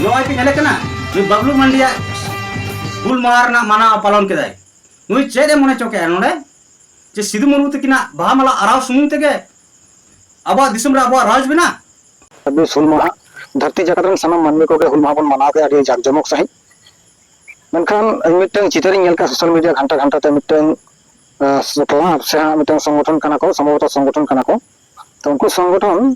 नॉय पे नेले कना नु बबलू मंडिया हुल मार ना माना पालन केदाय नुई चेदे मने चोके नोडे जे सिदु मुर्मू तकिना बाहा माला आराव सुमुंग तेगे अब दिसम रे अब राज बिना अभी हुल माहा धरती जगत रन सनम मानवी को हुल माहा बन मनाव के आदि जाकजमक सही मेनखान मिटन चितर नेल का सोशल मीडिया घंटा घंटा ते मिटन क्लब से मिटन संगठन कना को संभवतः संगठन कना को तो उनको संगठन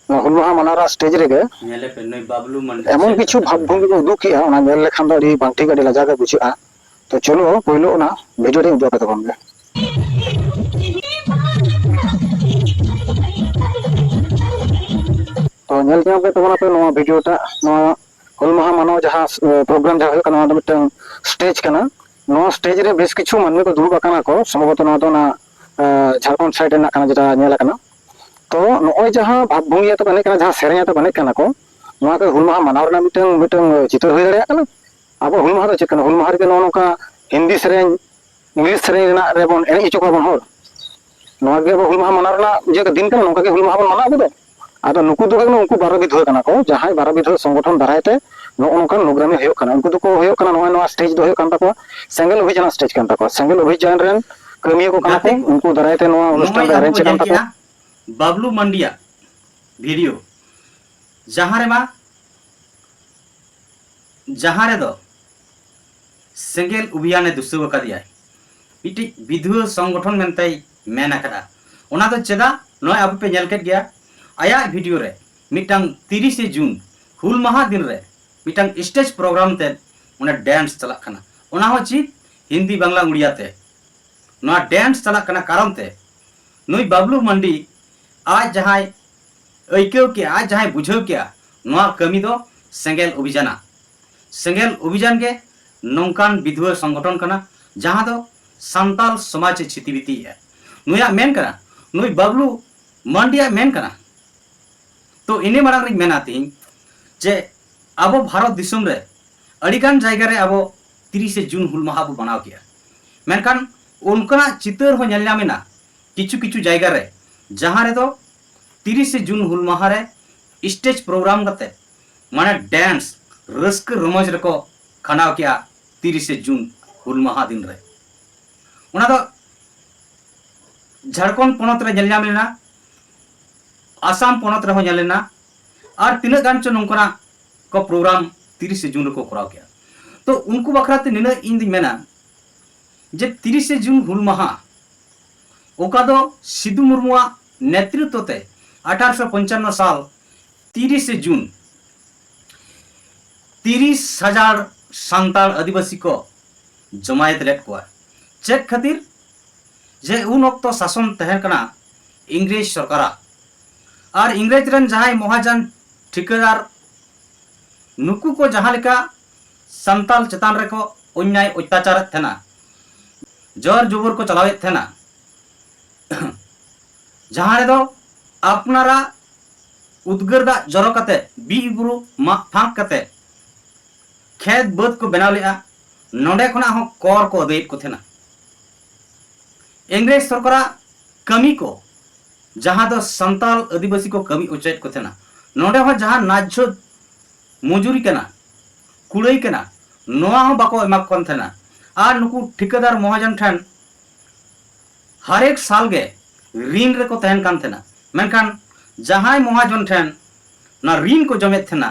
हुल माहा मनारा स्टेज रे नेले पे नई बबलू मंडिया एमन किछु भावभंगी को उदुक किया ओना नेल लेखान दो आदि बांठी गाडी लाजा के बुझा तो चलो पहिलो ओना वीडियो रे उदुक कते बन तो नेल के पे तोना पे नवा वीडियो टा नवा हुल माहा मानो जहां प्रोग्राम जहां कना मिटन स्टेज कना नवा स्टेज रे बेस किछु मानवी को दुरुब कना को संभवतः ना तो ना झारखंड साइड ना कना जेटा नेल कना तो नय जहां भावभंगी तो बने कना जहां सेरेया तो बने कना को नवा के हुल माहा मानाव ना मिटन मिटन चितर होय दाड़िया कना अब हुल माहा तो चेकना हुल माहा रे नोका हिंदी सेरेन इंग्लिश सेरेन ना रे बन एने इचो को बन होर नवा के हुल माहा मानाव ना जे के दिन कना नोका के हुल माहा बन मानाव दो आदो नुकु दो उनको 12 विधोय कना को जहां 12 विधोय संगठन दारायते नोका प्रोग्राम होय कना उनको को होय कना नवा स्टेज दो होय कन ताको सेंगल अभियान स्टेज कन ताको सेंगल अभियान रेन कर्मी को कना को उनको दारायते नवा अनुष्ठान अरेंज कन ताको बबलू मंडिया वीडियो जहां रे मा जहां रे दो सेंगल अभियान दुसव कदिया इटी विधोय संगठन मेनते मेन अकड़ा ओना तो चेदा नय अब पे नेल केट गया आया वीडियो रे मिटंग 30 जून हुल माहा दिन रे मिटंग स्टेज प्रोग्राम ते ओना डांस चला कना ओना हो ची हिंदी बांग्ला उड़िया ते नोआ डांस चला कना कारण ते नुई बबलू मंडी आज जहां ऐक्यो के आज जहां बुझाव के नोआ कमी दो सेंगेल अभियान के नौकान विधोय संगठन कना जहां दो संताल समाज छितिबिती है नुया मेन कना नुई बबलू मंडिया मेन कना तो इने मारंग रिक मेनाती जे अब भारत दिसम रे अड़ीगान जायगा रे अब 30 जून हुल माहा बो बनाव किया मेनखान उनका चितर हो नेलना किछु किछु जायगा रे जहां रे तो 30 जून हुल माहा रे स्टेज प्रोग्राम करते माने डांस रस्क रमज रे को खनाव किया 30 जून हुल माहा दिन रे उना तो झारखंड पोनत रे नेलना आसाम पोनत रहो नेलना और तीन गान चो नौकना को प्रोग्राम 30 जून को कराव किया तो उनको बखराते निना इन दी मेना जे 30 जून हुल माहा ओका दो सिदु मुर्मुआ नेतृत्व ते 1855 साल 30 जून 30,000 सांताल आदिवासी को जमायत लेट को चेक खातिर जे उन वक्त शासन तहन कना इंग्रेज सरकारा और इंग्रेज रन जहां महाजन ठिकादार नुकु को जहां लेका संताल चेतान रे को अन्याय अत्याचार थेना जोर जुबर को चलावे थेना जहां रे दो अपनारा उद्गरदा जरो कते बी बुरु मा फांक कते खेत बद को बनाव लेआ नोडे खना हो कर को देत को थेना इंग्रेज सरकारा कमी को जहां दो संताल आदिवासी को कमी उचेत को थेना नोडे हो जहां नाजो मजूरी कना कुड़ई कना नोआ हो बाको एमा कोन थेना आर नुकु ठिकादार महाजन ठन हर एक साल गे ऋण रे को तहन कान थेना मेनखान जहां महाजन ठन ना ऋण को जमे थेना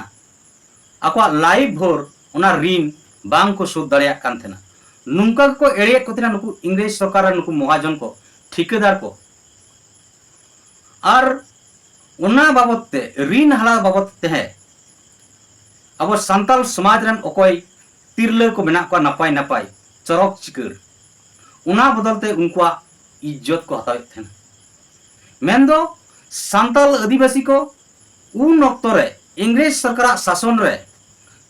अको लाइफ भोर ओना ऋण बांग को शोध दड़िया कान थेना नुंका को एड़े को थेना नुकु इंग्रेज सरकार नुकु महाजन को ठिकादार को और उना बाबत ते ऋण हाला बाबत ते है अब संताल समाज रन ओकोय तिरले को मेना को नपाय नपाय चरक चिकर उना बदलते उनका इज्जत को हतावे थेन मेन दो संताल आदिवासी को उन वक्त रे इंग्रेज सरकार शासन रे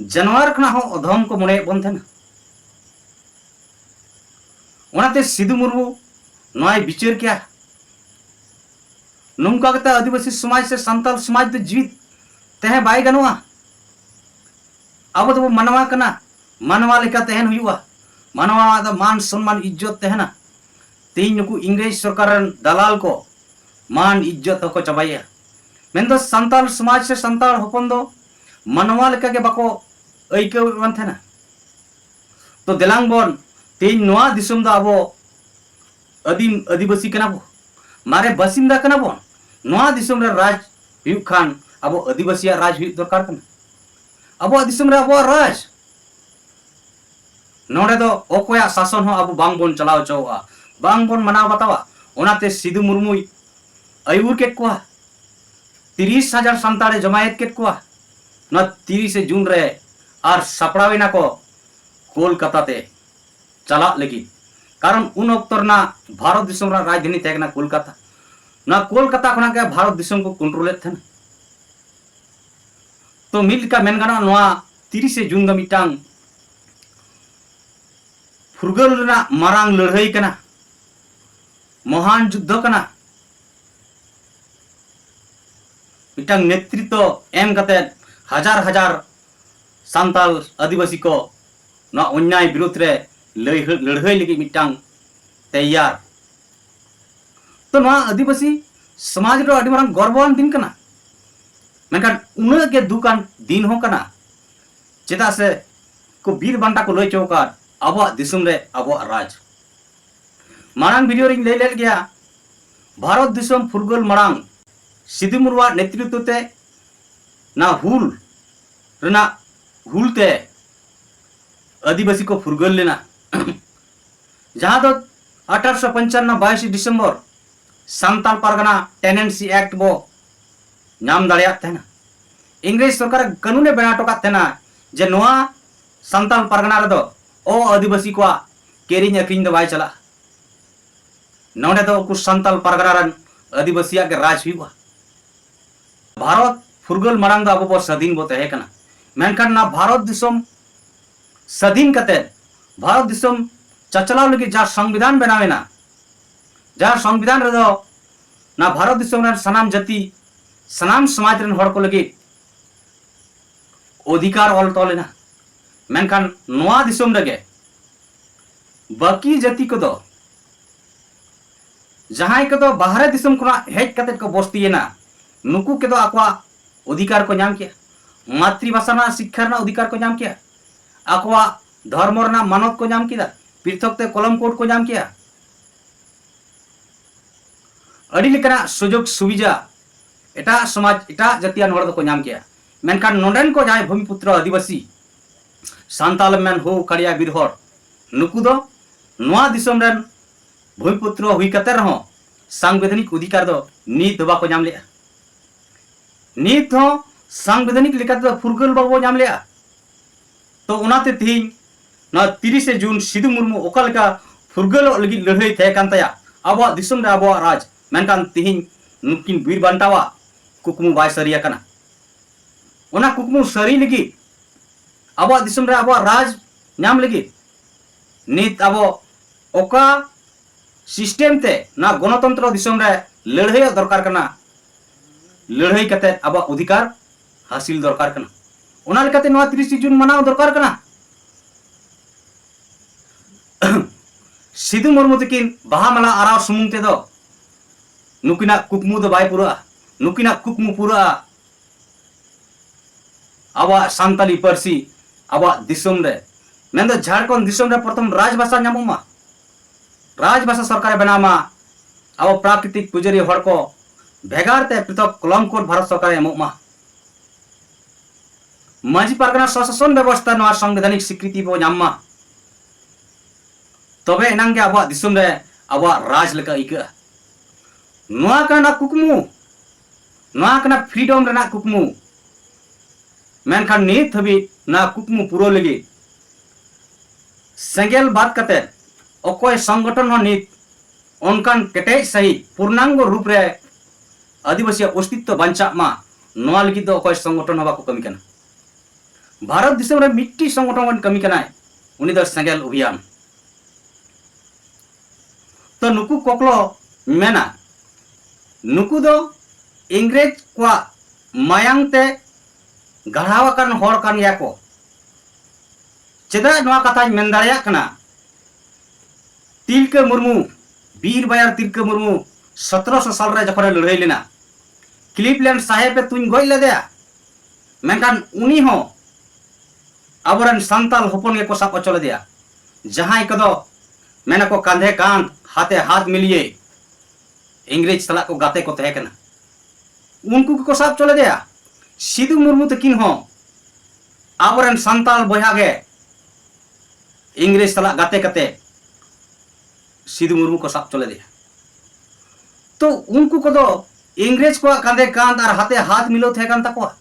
जानवर खना हो अधम को मने बन थेन ओनाते सिदु मुर्मू नय विचार क्या नौका आदिवासी समाज से संताल समाज तो जीवित तहे बाय गनवा अब तो मानवा कना मानवा लेका तहन हुआ मानवा दा मान सम्मान इज्जत तहना तीन नुकु इंग्रेज सरकार दलाल को मान इज्जत को चबाया मेन दो संताल समाज से संताल हपन दो मनवा लेका के बाको अइकव वन थेना। तो देलांग बोन तेज नोआ दिसम दा अबो आदिवासी कना बो मारे बासिंदा कना बोन नोआ दिसम रे राज हुयु खान अबो आदिवासी राज हुयु दरकार कना। अबो दिसम रे अबो राज नोडे दो ओकोया शासन हो अबो बांग बोन चलाव चौआ बांग बोन मनाव बतावा ओनाते सिधु मुर्मु आयुर के कोआ 30,000 संताड़े जमायत के कोआ न 30 जून रे और सपड़ावेना को कोलकाता ते चला लगी कारण उन अक्तर ना भारत दिसम रा राजधानी तहना कोलकाता ना कोलकाता खना के भारत दिसम को कंट्रोल थे। तो मिल का मेन गाना नोआ 30 जून दा मिटांग फुरगल रना मारांग लड़ाई कना महान युद्ध कना मिटांग नेतृत्व एम कते हजार हजार सांताल आदिवासी को ना अन्याय विरोध रे लड़ाई लगी मिटांग तैयार। तो ना आदिवासी समाज रो अडी मारंग गर्वान दिन कना मेनखान उना के दुकान दिन हो कना चेदा से को बीर बांटा को लई चौकार अब दिसम रे अब राज मारंग वीडियो रिंग ले गया भारत दिसम फुरगल मारंग सिधु मुर्मुआ नेतृत्व ते ना हुल ते आदिवासी को फुरगल लेना जहां तो 1855 22 दिसंबर सांताल परगना टेनेंसी एक्ट बो नाम दाड़िया थे इंग्रेज सरकार कानूने बना टोका थे जे नोआ सांताल परगना रे दो ओ आदिवासी को केरिंग अकिंग दो बाय चला नोडे दो कुछ सांताल परगना रन आदिवासी के राज हुआ भारत फुरगल मारंग दो अब बो स्वाधीन बो तहे कना मेनखान ना भारत दिसम स्वाधीन कते भारत दिसम चचलाव लगी जा संविधान बनावेना जा संविधान रे दो ना भारत दिसम रे सनाम जाति सनाम समाज रन हड़ को लगी अधिकार ऑल तोलेना मेनखान नोआ दिसम रगे बाकी जाति को दो जहां के दो बाहर दिसम को हेज कते को बस्तीना नुकु के दो आकवा अधिकार को नाम किया मातृभाषा ना शिक्षा ना अधिकार को नाम किया आकवा धर्म ना मानव को नाम किया पृथक ते कलम कोड को नाम किया अड़ी लेकना सुजोग सुविधा एटा समाज एटा जातियान हड़ को नाम किया मेनखान नोडेन को जाय भूमिपुत्र आदिवासी सांताल मेन हो कड़िया बिरहर नुकु दो नोआ दिसम रन भूमिपुत्र हुई कते रहो सांविधानिक अधिकार दो नीत दबा को नाम लिया नीत हो सांविधानिक लेकाते फुरगल बाबो नाम लिया। तो उनाते तीन ना 30 जून सिधु मुर्मु ओकालका फुरगल लगी लड़ाई थे कांतया अब दिसम रे अब राज मेनकान तीन नुकिन बीर बांटावा कुकमु बाय सरिया कना ओना कुकमु सरी लगी अब दिसम रे अब राज नाम लगी नीत अब ओका सिस्टम ते ना गणतंत्र दिसम रे लड़ाई दरकार कना लड़ाई कते अब अधिकार हासिल दरकार कना ओना लेकाते नोआ 30 जून मनाव दरकार कना। सिधु मुर्मु तकिन बाहा माला आराव सुमुंग ते दो नुकिना कुकमु दो बाय पुरा नुकिना कुकमु पुरा आवा सांताली परसी आवा दिसम रे मेन दो झारखंड दिसम रे प्रथम राजभाषा नामुमा राजभाषा सरकार बनामा आवा प्राकृतिक पुजरी हड़ को भेगार ते पृथक कलम कोड भारत सरकार एमुमा माजी पारगना शासन व्यवस्था नोआ संवैधानिक स्वीकृति बो नामा तबे एनांगे अब दिसम रे अब राज लेका इका नोआ कना कुकमु नोआ कना फ्रीडम रेना कुकमु मेनखान नीत हबी ना कुकमु पुरो लगी सेंगेल बात कते अकोय संगठन हो नीत उनकान केटेज सही पूर्णांग रूप रे आदिवासी अस्तित्व बंचा मा नोआ लगी दो अकोय संगठन हबा को कमी कना भारत दिसम रे मिट्टी संगठन कमी कना उनी दो सेंगेल अभियान। तो नुकु कोकलो मेना नुकु दो इंग्रेज को मायांग ते गढ़ावा कान हर कान या को चेदा नोआ कथा मेन दाड़िया कना तिलका मुर्मु बीर बायर तिलका मुर्मु 1700 साल रे जखरे लड़ाई लेना क्लिपलैंड साहेब पे तुम गई ले दया मेनखान उनी हो आबोरन संताल होपन के को साब अचल दिया जहां कदो मेना को कांधे कांध हाथे हाथ मिलिए इंग्रेज सला को गाते को तहे कना उनको को साब चले दिया सिदु मुर्मू तकिन हो आबोरन संताल बया गे इंग्रेज सला गाते कते सिदु मुर्मू को साब चले दिया तो उनको को दो इंग्रेज को कांधे कांध और हाथे हाथ मिलो थे कान तको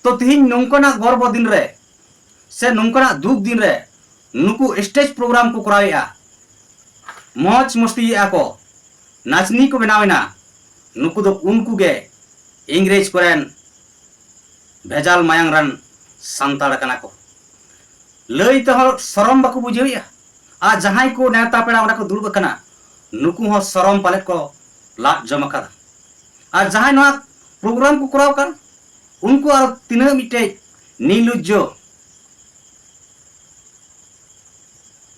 तो तिहिन नोंकना गर्व दिन रे से नोंकना दुख दिन रे नुकु स्टेज प्रोग्राम को कराया मौज मस्ती को नाचनी को बनावेना नुकु दो उनको गे इंग्रेज कोरेन भेजाल मायांग रन संताड़ कना को लई तो सरम बाको बुझेया आ जहां को नेता पेड़ा ओना को दुर्ब कना नुकु हो सरम पाले को लाट जमा कर आ जहां ना प्रोग्राम को कराव कर उनको और तीन मिटे नीलुजो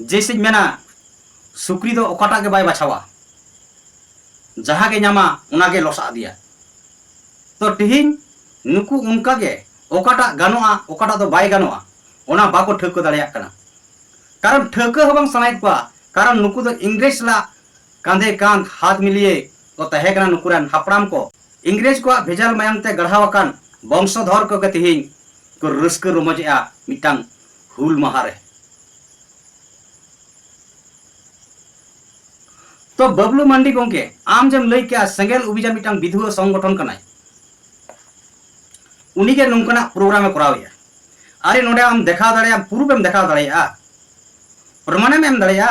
जैसे मेना सुक्री दो ओकाटा के बाय बाछावा जहां के नामा उना के लोसा दिया तो तिहिन नुकु उनका के ओकाटा गानोआ ओकाटा दो बाय गानोआ ओना बाको ठेको दाड़िया कना कारण ठेको हबंग सनाय को कारण नुकु दो इंग्रेज ला कांधे कांध हाथ मिलिए तो तहे कना नुकुरान हापड़ाम को इंग्रेज को भेजाल मायांग ते गढ़ावाकान वंशधर को तिहिन को रस्क रोमजा मिटांग हुल महारे तो बबलू मंडी गोंके आम जम लई के सेंगेल अभियान मिटांग विधुआ संगठन कनाय उनी के नोंकना प्रोग्राम करावया अरे नोडे आम देखा दाड़िया प्रूफ एम देखा दाड़िया प्रमाण एम दाड़िया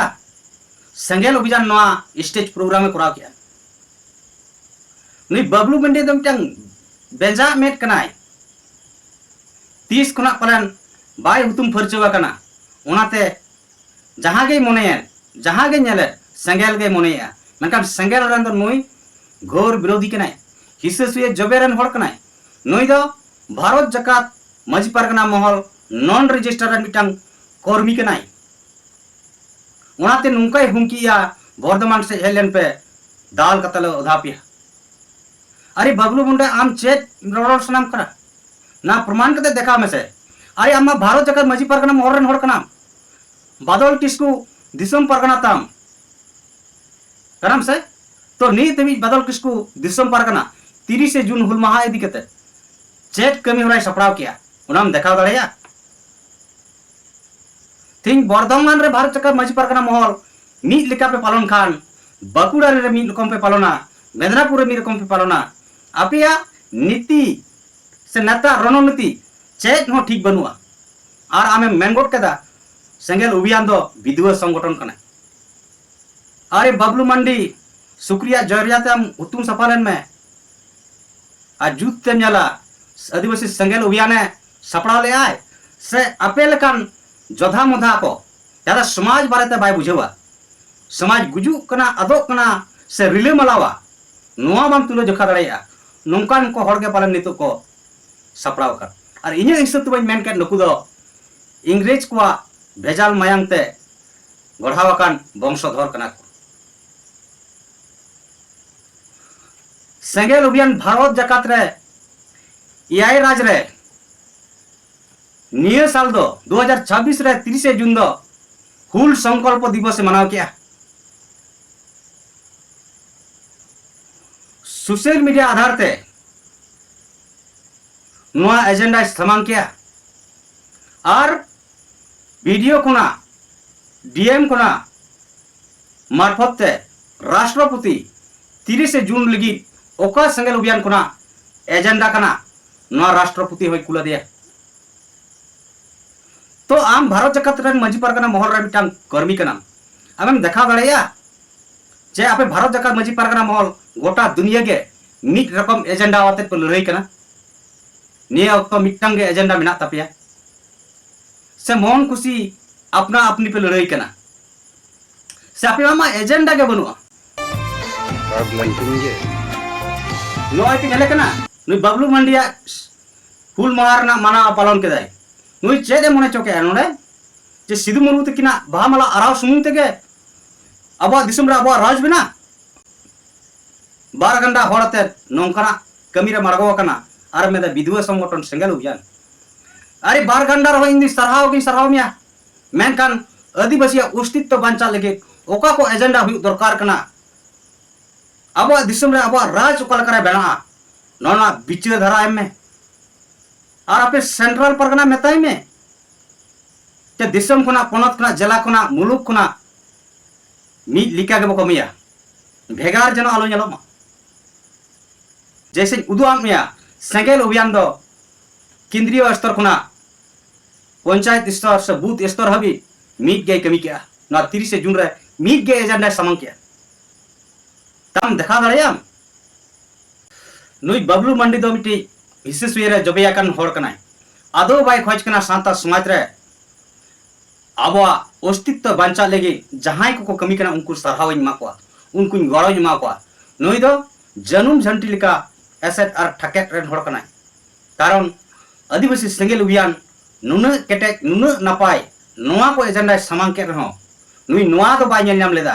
सेंगेल अभियान नोआ स्टेज प्रोग्राम कराव किया नुई बबलू मंडी दो मिटांग बेजा मेट कनाय 30 खना पलन बाय हुतुम फरचवा कना ओनाते जहां गे मोने जहां गे नेले सेंगेल गे मोनेया मेनकान सेंगेल रन दो नुई घोर विरोधी कनाय हिस्से सुए जबेरन हड़ कनाय नुई दो भारत जकात मजी पारगना महल नॉन रजिस्टर्ड मिटांग कर्मी कनाय ओनाते नुंकाय हुमकिया बर्धमान से हेलेन पे दाल कतल उधापिया अरे बबलू मुंडे आम चेत रोड सनाम करा ना प्रमाण कते देखा में से अरे आमा भारत जगत मजी परगना मोहरन हड़ कना बादल किसको दिसम परगना ताम करम से तो नी तमी बादल किसको दिसम परगना 30 जून हुल माहा इदी कते चेत कमी होराय सपड़ाव किया उनाम देखा दाड़िया थिंग बर्धमान रे भारत जगत मजी परगना मोहल मीट लेका पे पालन खान बाकुड़ा रे मीट रकम पे पालना मेदनापुर रे मीट रकम पे पालना आपिया नीति से नेता रणनीति चेत हो ठीक बनुआ और आमे मेनगोट कदा सेंगेल अभियान दो विधुआ संगठन कना अरे बबलू मंडी शुक्रिया जरियाते हम उतुम सफालन में आ जुत ते नेला आदिवासी सेंगेल अभियान सपड़ा ले आए से अपेल कान जोधा मोधा को ज्यादा समाज बारेते बाय बुझेवा समाज गुजु कना अदो कना से रिले मलावा नुआ बाम तुलो जोखा दाड़िया नोंकान को हड़ के पालन नितो को सपड़ाव कर और इने हिसाब तो मेन के नुकु दो इंग्रेज को भेजाल मायांग ते गढ़ावाकान वंशधर कना को सेंगेल अभियान भारत जकात रे इयाय राज रे निये साल दो 2026 रे 30 जून दो हुल संकल्प दिवस मनाव किया सोशल मीडिया आधार ते नुआ एजेंडा इस्तेमाल किया और वीडियो कोना डीएम कोना मार्फत ते राष्ट्रपति 30 जून लगी ओका सेंगेल अभियान कोना एजेंडा कना नुआ राष्ट्रपति होय कुला दिया तो आम भारत जगत रन मजी पारगना महल रे मिटांग कर्मी कना आमेम देखा दाड़िया जे आपे भारत जगत मजी पारगना महल गोटा दुनिया के मिट रकम एजेंडा आते पे लड़ाई कना निया अक्तो मिटांग एजेंडा मिना तापिया से मन खुशी अपना अपनी पे लड़ाई कना से आपे मामा एजेंडा के बनुआ नोय पे नेले कना नुई बबलू मंडिया हुल मार ना माना पालन के दाय नुई चेदे मने चोके नोडे जे सिदु मुर्मू तकिना बाहा माला आराव सुमुंग तेगे अब दिसम रे अब राज बिना 12 घंटा हड़ते नौकना कमी रे मड़गो कना और मेदा विधवा संगठन सेंगेल अभियान अरे बार गंडा रहो इन सरहाव मिया मेनकान आदिवासी अस्तित्व बांचा लगे ओका को एजेंडा हुई दरकार कना अब दिसम रे अब राज ओका लकरा बेना नोना बिचार धारा एम में और अपने सेंट्रल परगना मेताई में ते दिसम खुना पोनत खुना जिला खुना मुलुक खुना मीट लिका के बकमिया भेगार जनो आलो ñeloमा जैसे उदुआम मिया सेंगेल अभियान दो केंद्रीय स्तर खुना पंचायत स्तर से बूथ स्तर हबी मीट गए कमी क्या ना 30 जून रे मीट गए एजेंडा समंग क्या तम देखा दाड़ियाम नुई बबलू मंडी दो मिटी हिस्से सुयरे जबेयाकन होड़ कनाय आदो बाय खोज कना सान्ता समाज रे आबवा अस्तित्व बांचा लेगे जहां को कमी कना उनको सरहाव मा को उनको गड़ो मा को नुई दो जनुम झंटी लिका एसेट और ठकेट रेन होड़ कनाय कारण आदिवासी सेंगेल अभियान नुना केटेक नुना नपाय नोआ को एजेंडा सामांग के रहो नुई नोआ तो बाय नेल नाम लेदा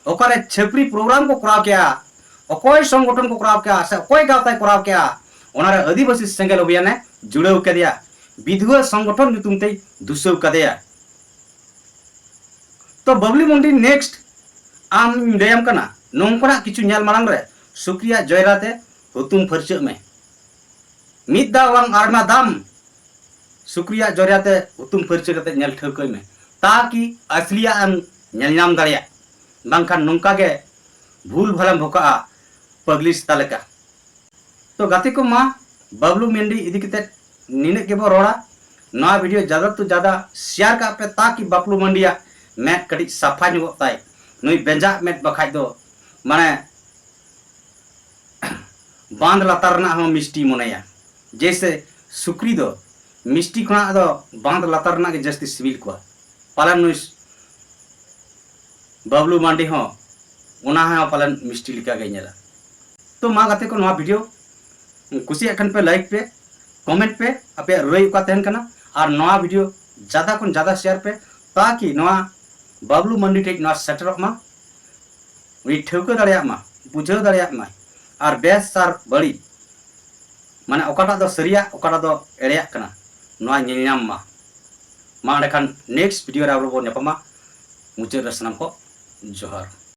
ओकरे छपरी प्रोग्राम को कराव क्या अकोय संगठन को कराव क्या से अकोय गावताय कराव क्या ओनारे आदिवासी सेंगेल अभियान ने जुड़ेव कदिया विधवा संगठन नितुमते दुसव कदिया तो बबली मंडी नेक्स्ट आम देयम कना नोंकना किछु नेल मालांग रे सुक्रिया जयराते हुतुम फरच में मिदा वांग आरमा दाम सुक्रिया जयराते हुतुम फरच कते नेल ठौकय में ताकि असलिया हम नेल नाम दाड़िया बांखान नोंका के भूल भलम भोका पगलिस तालका तो गाते को मा बबलू मेंडी इदी कते निने के बो रोड़ा नवा वीडियो ज्यादा तो ज्यादा शेयर का पे ताकि बबलू मंडिया मेट कड़ी सफा नुगताय नुई बेंजा मेट बखाय दो माने बांध लातार ना हम मिष्टी मोनेया जैसे सुक्री दो मिष्टी खुना दो बांध लातार ना के जस्ती सिविल को पालन नुई बबलू मंडी हो उना है पालन मिष्टी लिका गई नेला तो मा गाते को नवा वीडियो कुसी अखन पे लाइक पे कमेंट पे अपे रई का तहन कना और नवा वीडियो ज्यादा को ज्यादा शेयर पे ताकि नवा बबलू मंडी टेक नवा सेटअप मा वी ठेवको दाड़िया मा बुझाव दाड़िया मा और बेस सार बड़ी माने ओकाटा दो सरिया ओकाटा दो एड़िया कना नवा ñeñam मा खान नेक्स्ट वीडियो रे आबो नेपमा मुचाद रसनाम को जोहार।